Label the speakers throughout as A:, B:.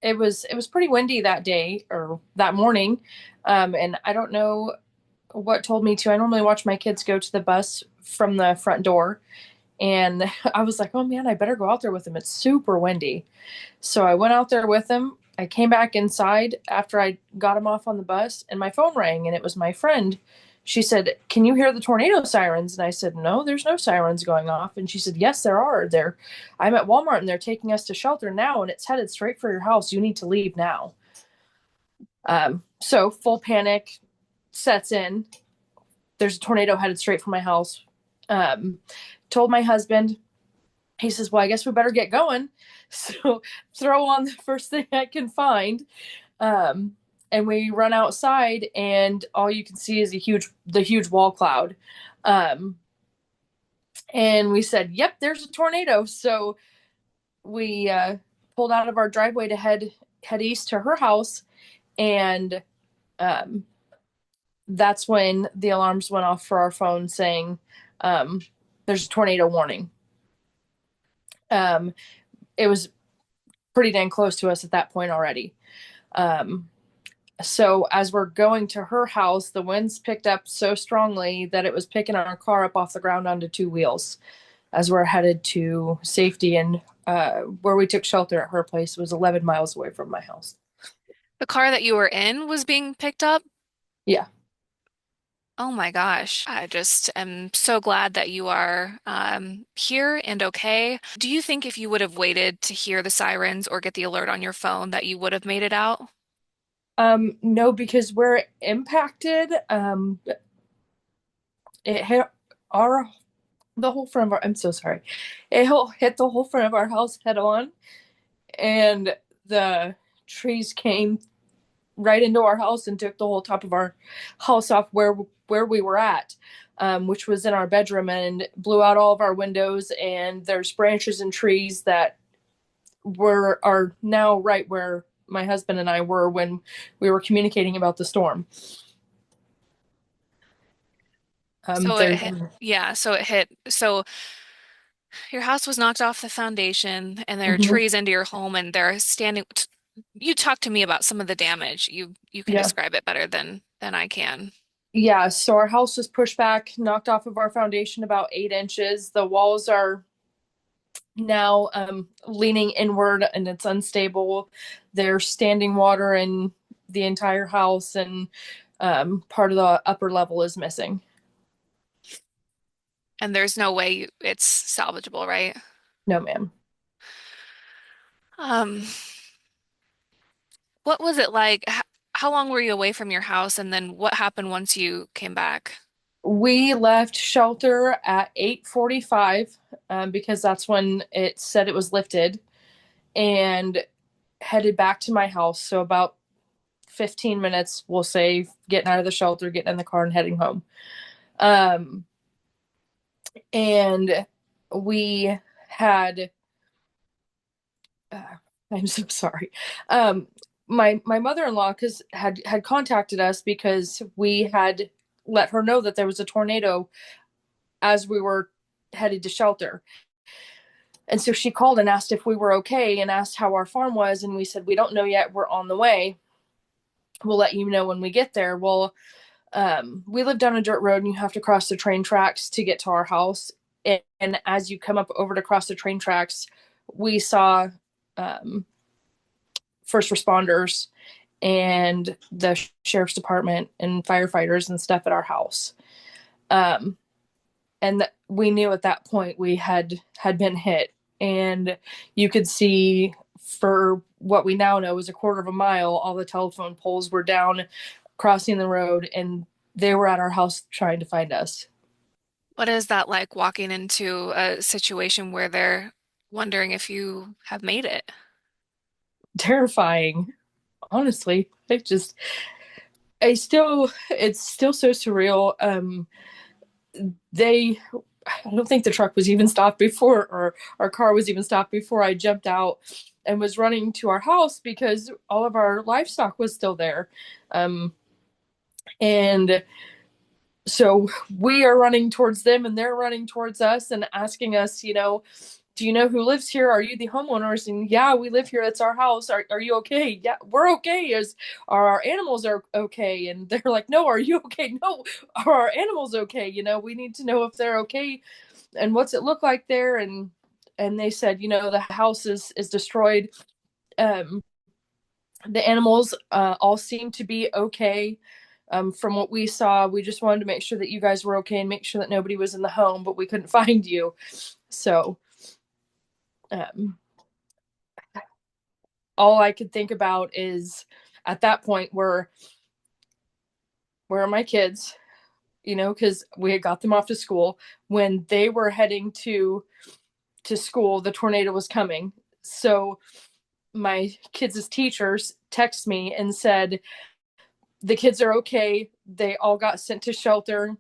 A: it was pretty windy that day or that morning. And I don't know what told me to. I normally watch my kids go to the bus from the front door. And I was like, oh man, I better go out there with them. It's super windy. So I went out there with them. I came back inside after I got him off on the bus, and my phone rang, and it was my friend. She said, "Can you hear the tornado sirens?" And I said, "No, there's no sirens going off." And she said, "Yes, there are. I'm at Walmart, and they're taking us to shelter now, and it's headed straight for your house. You need to leave now." So full panic sets in. There's a tornado headed straight for my house. Um, Told my husband. He says, "Well, I guess we better get going." So throw on the first thing I can find. Um, and we run outside, and all you can see is the huge wall cloud. Um, and we said, "Yep, there's a tornado." So we pulled out of our driveway to head east to her house, and um, that's when the alarms went off for our phone saying, "There's a tornado warning." Um, it was pretty dang close to us at that point already. Um, so as we're going to her house, the winds picked up so strongly that it was picking our car up off the ground onto two wheels as we're headed to safety. And where we took shelter at her place was 11 miles away from my house.
B: The car that you were in was being picked up?
A: Yeah.
B: Oh my gosh. I just am so glad that you are here and okay. Do you think if you would have waited to hear the sirens or get the alert on your phone that you would have made it out?
A: No, because we're impacted. It hit our the whole front of our. I'm so sorry. It hit the whole front of our house head on, and the trees came right into our house and took the whole top of our house off where we were at, which was in our bedroom, and blew out all of our windows. And there's branches and trees that are now right where my husband and I were when we were communicating about the storm.
B: So it
A: There's
B: hit, yeah, so it hit. So your house was knocked off the foundation and there are
A: Mhm.
B: trees into your home and they're standing. You talk to me about some of the damage. You can
A: Yeah.
B: describe it better than I can.
A: Yeah, so our house was pushed back, knocked off of our foundation about 8 inches. The walls are now leaning inward and it's unstable. There's standing water in the entire house, and part of the upper level is missing.
B: And there's no way it's salvageable, right?
A: No, ma'am.
B: Um, what was it like? How long were you away from your house? And then what happened once you came back?
A: We left shelter at 8:45 because that's when it said it was lifted, and headed back to my house. So about 15 minutes, we'll say, getting out of the shelter, getting in the car, and heading home. Um, and we had, uh, I'm so sorry. My mother-in-law cause had contacted us because we had let her know that there was a tornado as we were headed to shelter. And so she called and asked if we were okay and asked how our farm was. And we said, we don't know yet. We're on the way. We'll let you know when we get there. Well, we live down a dirt road, and you have to cross the train tracks to get to our house. And as you come up over to cross the train tracks, we saw um, first responders and the sheriff's department and firefighters and stuff at our house. Um, and we knew at that point we had been hit, and you could see, for what we now know is a quarter of a mile, all the telephone poles were down crossing the road, and they were at our house trying to find us.
B: What is that like walking into a situation where they're wondering if you have made it?
A: Terrifying, honestly. It's still so surreal. They I don't think the truck was even stopped before, or our car was even stopped before I jumped out and was running to our house because all of our livestock was still there. Um, and so we are running towards them, and they're running towards us and asking us, do you know who lives here? Are you the homeowners? And yeah, we live here. It's our house. Are you okay? Yeah, we're okay. Are our animals are okay? And they're like, no, are you okay? No, are our animals okay? We need to know if they're okay and what's it look like there. And they said, the house is destroyed. Um, the animals all seem to be okay. From what we saw, we just wanted to make sure that you guys were okay and make sure that nobody was in the home, but we couldn't find you. So um, all I could think about is at that point, where are my kids? Because we had got them off to school. When they were heading to school, the tornado was coming. So my kids' teachers text me and said the kids are okay. They all got sent to shelter.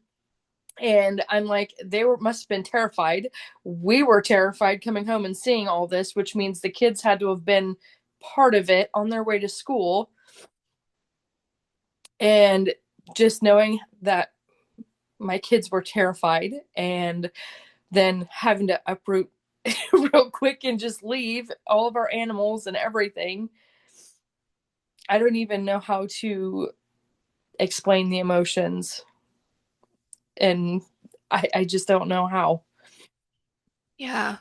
A: And I'm like, must have been terrified. We were terrified coming home and seeing all this, which means the kids had to have been part of it on their way to school. And just knowing that my kids were terrified and then having to uproot real quick and just leave all of our animals and everything. I don't even know how to explain the emotions. And I just don't know how.
B: Yeah.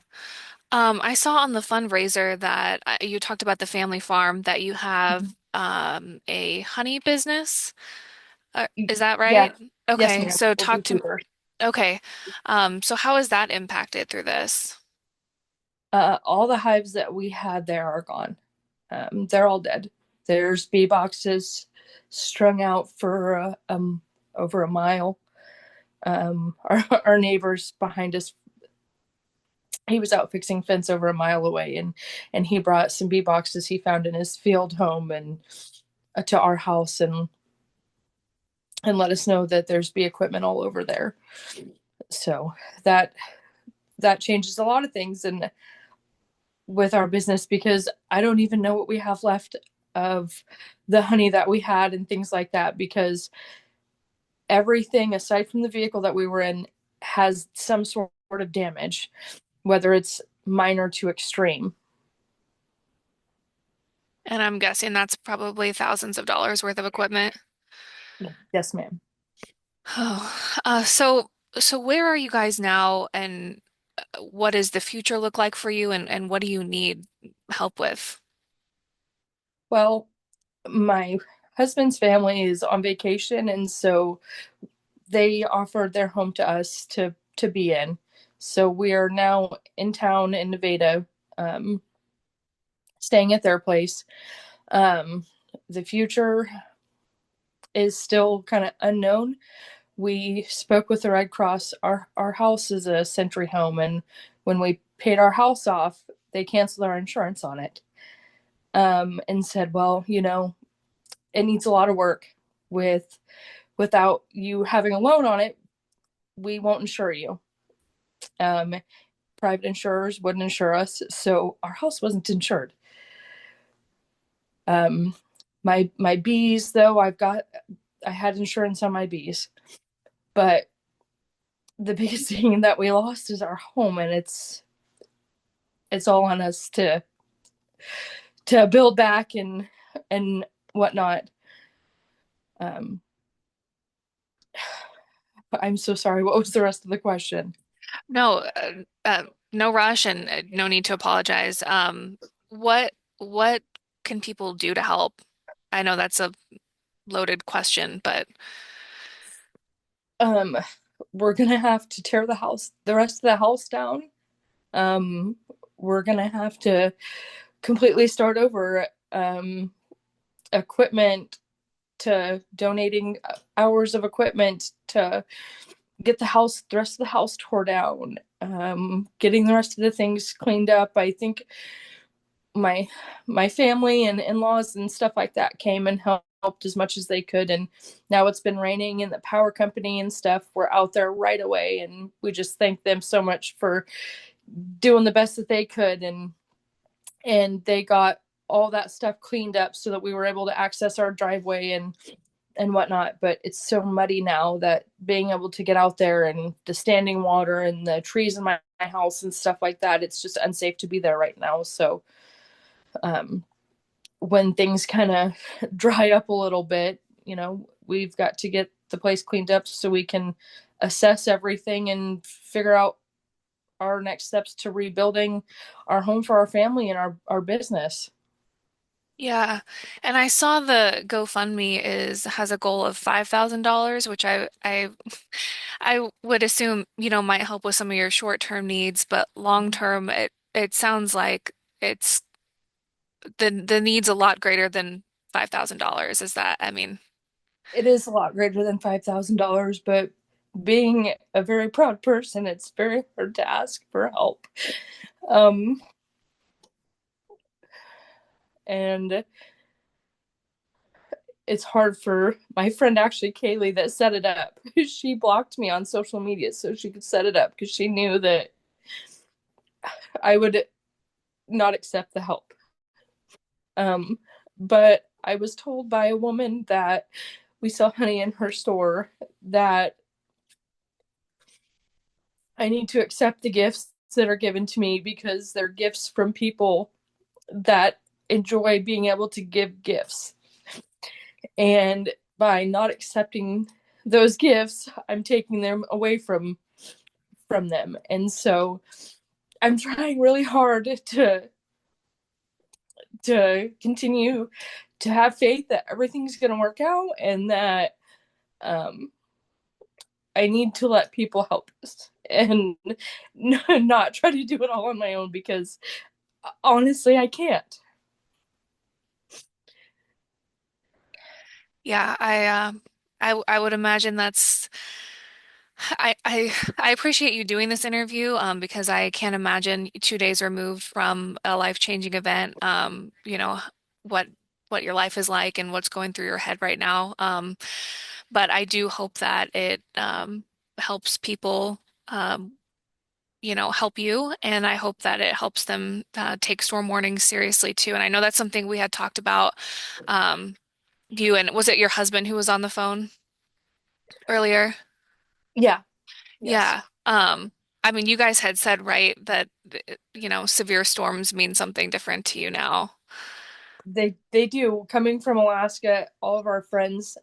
B: I saw on the fundraiser that you talked about the family farm that you have a honey business. Is that
A: Yeah.
B: right?
A: Yes,
B: Okay,
A: ma'am.
B: so
A: We'll
B: talk
A: be
B: to
A: Hoover.
B: okay. So how is that impacted through this?
A: All the hives that we had there are gone. They're all dead. There's bee boxes strung out for over a mile. Our neighbors behind us, he was out fixing fence over a mile away, and he brought some bee boxes he found in his field home and to our house and let us know that there's bee equipment all over there. So that that changes a lot of things and with our business because I don't even know what we have left of the honey that we had and things like that because everything aside from the vehicle that we were in has some sort of damage, whether it's minor to extreme.
B: And I'm guessing that's probably thousands of dollars worth of equipment.
A: Yes, ma'am.
B: Oh, so where are you guys now, and what does the future look like for you, and what do you need help with?
A: Well, my husband's family is on vacation, and so they offered their home to us to be in. So we are now in town in Nevada, um, staying at their place. Um, the future is still kind of unknown. We spoke with the Red Cross. Our house is a Century home, and when we paid our house off, they canceled our insurance on it, and said, "Well, it needs a lot of work. With without you having a loan on it, we won't insure you." Um, Private insurers wouldn't insure us, so our house wasn't insured. Um, my bees, though, I had insurance on my bees, but the biggest thing that we lost is our home, and it's all on us to build back and whatnot. Um, I'm so sorry. What was the rest of the question?
B: No, no rush and no need to apologize. What can people do to help? I know that's a loaded question, but
A: Um, we're gonna have to tear the rest of the house down. Um, we're gonna have to completely start over. Equipment to donating hours of equipment to get the rest of the house tore down, getting the rest of the things cleaned up. I think my my family and in-laws and stuff like that came and helped as much as they could. And now it's been raining and the power company and stuff were out there right away. And we just thank them so much for doing the best that they could. And they got all that stuff cleaned up so that we were able to access our driveway and whatnot, but it's so muddy now that being able to get out there and the standing water and the trees in my house and stuff like that, it's just unsafe to be there right now. So um, when things kind of dry up a little bit, we've got to get the place cleaned up so we can assess everything and figure out our next steps to rebuilding our home for our family and our business.
B: Yeah. And I saw the GoFundMe is has a goal of $5,000, which I would assume, might help with some of your short-term needs, but long-term it sounds like it's the need's a lot greater than $5,000. Is that, I mean,
A: It is a lot greater than $5,000, but being a very proud person, it's very hard to ask for help. Um, and it's hard for my friend, actually, Kaylee, that set it up. She blocked me on social media so she could set it up because she knew that I would not accept the help. Um, but I was told by a woman that we sell honey in her store that I need to accept the gifts that are given to me because they're gifts from people that enjoy being able to give gifts. And by not accepting those gifts, I'm taking them away from them. And so I'm trying really hard to continue to have faith that everything's going to work out and that um, I need to let people help us and not try to do it all on my own because honestly, I can't.
B: yeah, I would imagine that's I appreciate you doing this interview because I can't imagine 2 days removed from a life-changing event, what what your life is like and what's going through your head right now. But I do hope that it helps people help you, and I hope that it helps them take storm warnings seriously too. And I know that's something we had talked about, um, you and was it your husband who was on the phone earlier?
A: Yeah, yes.
B: Yeah. I mean, you guys had said, right, that, severe storms mean something different to you now.
A: They do. Coming from Alaska, all of our friends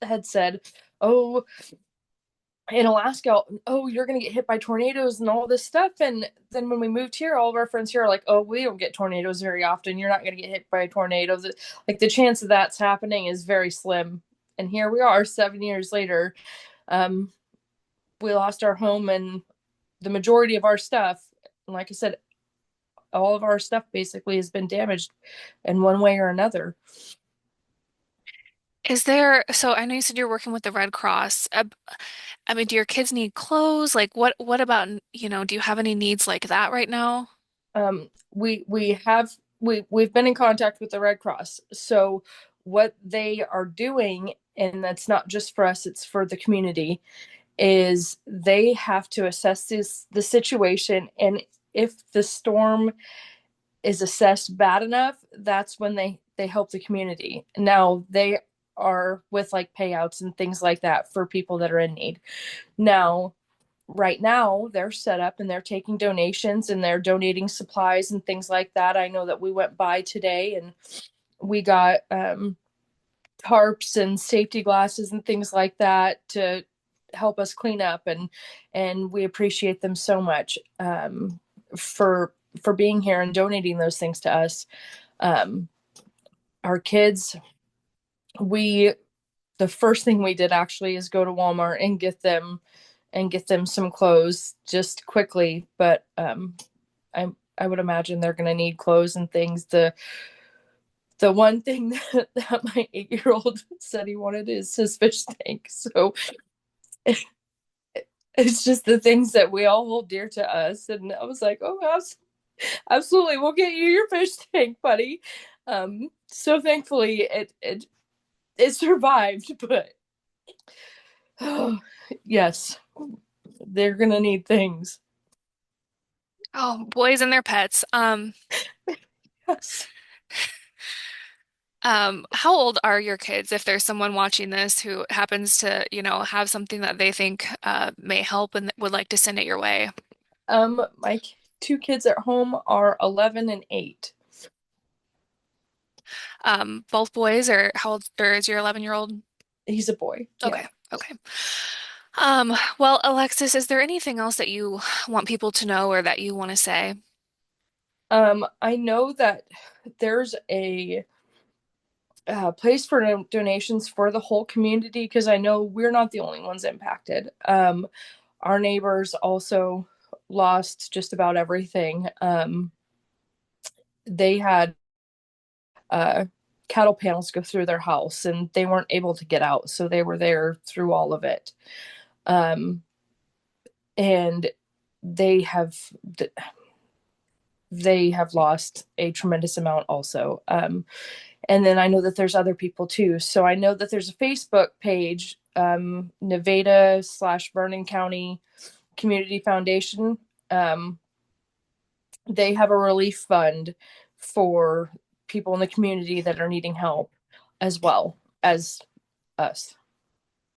A: had said, "Oh, in Alaska, oh, you're going to get hit by tornadoes and all this stuff." And then when we moved here, all of our friends here are like, "Oh, we don't get tornadoes very often. You're not going to get hit by tornadoes." Like the chance of that's happening is very slim. And here we are 7 years later. Um, we lost our home and the majority of our stuff. And like I said, all of our stuff basically has been damaged in one way or another.
B: So I know you said you're working with the Red Cross. I mean, do your kids need clothes? Like what about, do you have any needs like that right now?
A: We've been in contact with the Red Cross. So what they are doing, and that's not just for us, it's for the community, is they have to assess the situation, and if the storm is assessed bad enough, that's when they help the community. Now they are with like payouts and things like that for people that are in need. Now, right now they're set up and they're taking donations and they're donating supplies and things like that. I know that we went by today and we got tarps and safety glasses and things like that to help us clean up, and we appreciate them so much for being here and donating those things to us. um, our kids, we the first thing we did actually is go to Walmart and get them some clothes just quickly. But I would imagine they're going to need clothes and things. The one thing that my 8 year old said he wanted is his fish tank. So it's just the things that we all hold dear to us. And I was like, oh, absolutely, we'll get you your fish tank, buddy. So thankfully it survived, but oh, yes, they're gonna need things.
B: Oh, boys and their pets.
A: Yes.
B: How old are your kids? If there's someone watching this who happens to, have something that they think may help and would like to send it your way.
A: My two kids at home are 11 and 8.
B: Both boys, or how old, or is your 11-year-old?
A: He's a boy. Yeah.
B: Okay, okay. Well, Alexis, is there anything else that you want people to know or that you want to say?
A: I know that there's a place for donations for the whole community because I know we're not the only ones impacted. Our neighbors also lost just about everything. They had uh, cattle panels go through their house and they weren't able to get out, so they were there through all of it. Um, and they have they have lost a tremendous amount also. And then I know that there's other people too. So I know that there's a Facebook page, Nevada/Vernon County Community Foundation. Um, they have a relief fund for people in the community that are needing help as well as us.